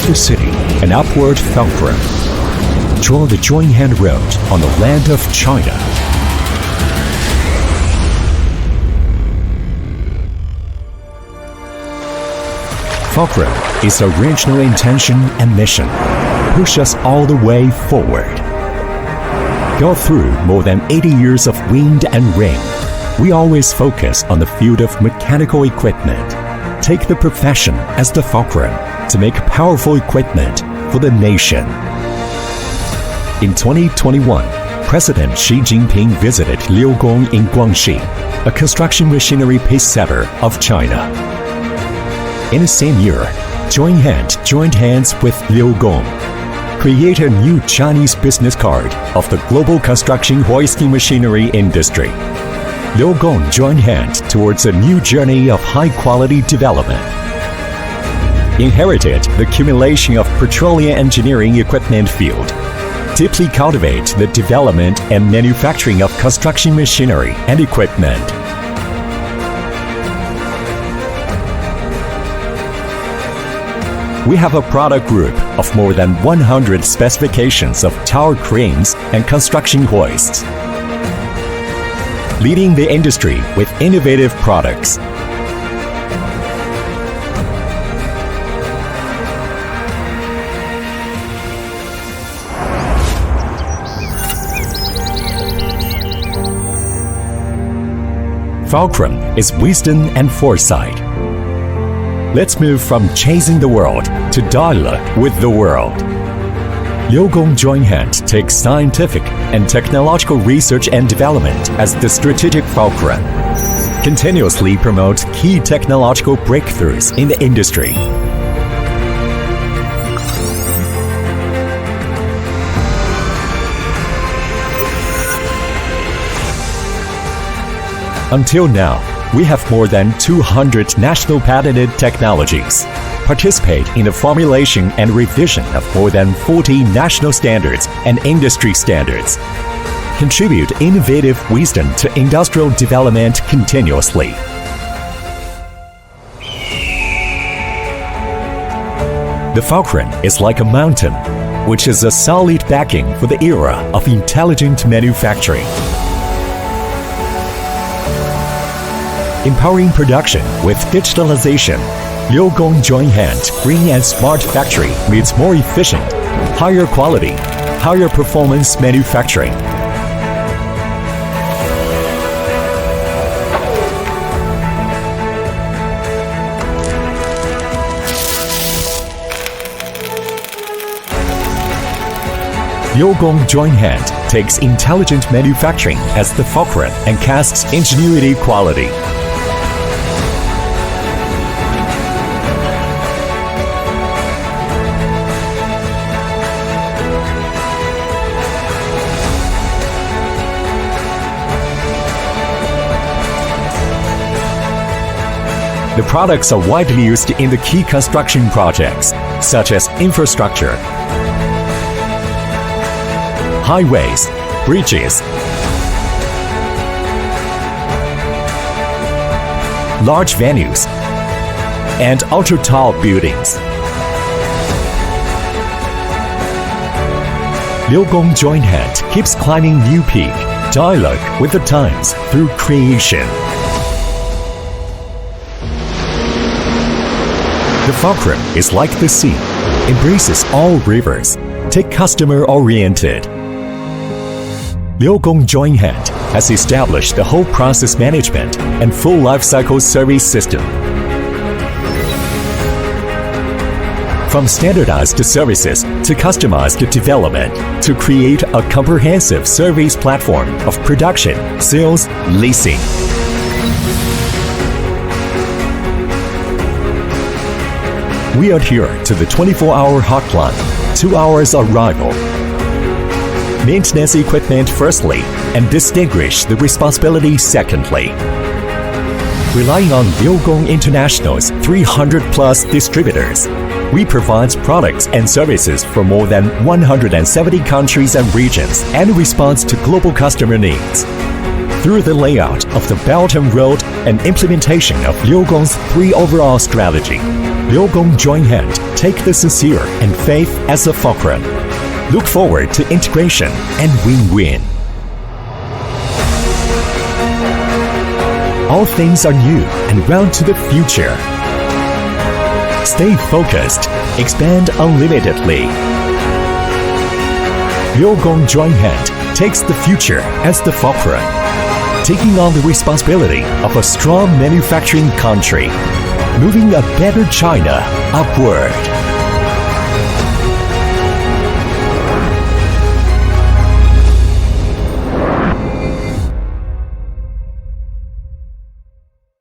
the city, an upward fulcrum. Draw the Joinhand Road on the land of China. Fulcrum is original intention and mission. Push us all the way forward. Go through more than 80 years of wind and rain. We always focus on the field of mechanical equipment. Take the profession as the fulcrum to make powerful equipment for the nation. In 2021, President Xi Jinping visited Liugong in Guangxi, a construction machinery pacesetter of China. In the same year, Joinhand joined hands with Liugong, create a new Chinese business card of the global construction hoisting machinery industry. Liugong joined hands towards a new journey of high-quality development. Inherited the accumulation of petroleum engineering equipment field. Deeply cultivate the development and manufacturing of construction machinery and equipment. We have a product group of more than 100 specifications of tower cranes and construction hoists, leading the industry with innovative products. Fulcrum is wisdom and foresight. Let's move from chasing the world to dialogue with the world. Liugong Joinhand takes scientific and technological research and development as the strategic fulcrum. Continuously promote key technological breakthroughs in the industry. Until now, we have more than 200 national patented technologies, participate in the formulation and revision of more than 40 national standards and industry standards, contribute innovative wisdom to industrial development continuously. The fulcrum is like a mountain, which is a solid backing for the era of intelligent manufacturing. Empowering production with digitalization, Liugong Joinhand Green and Smart Factory means more efficient, higher quality, higher performance manufacturing. Liugong Joinhand takes intelligent manufacturing as the fulcrum and casts ingenuity quality. The products are widely used in the key construction projects, such as infrastructure, highways, bridges, large venues, and ultra-tall buildings. Liugong Joinhand keeps climbing new peak, dialogue with the times through creation. The fulcrum is like the sea, embraces all rivers, take customer-oriented. Liugong Joinhand has established the whole process management and full lifecycle service system. From standardized services to customized development to create a comprehensive service platform of production, sales, leasing. We adhere to the 24-hour hotline, 2 hours arrival. Maintenance equipment firstly, and distinguish the responsibility secondly. Relying on Liugong International's 300-plus distributors, we provide products and services for more than 170 countries and regions and responds to global customer needs. Through the layout of the Belt and Road and implementation of Liugong's 3 overall strategy, Liugong Joinhand take the sincere and faith as a fulcrum. Look forward to integration and win-win. All things are new and round to the future. Stay focused, expand unlimitedly. Liugong Joinhand takes the future as the fulcrum, taking on the responsibility of a strong manufacturing country, moving a better China upward.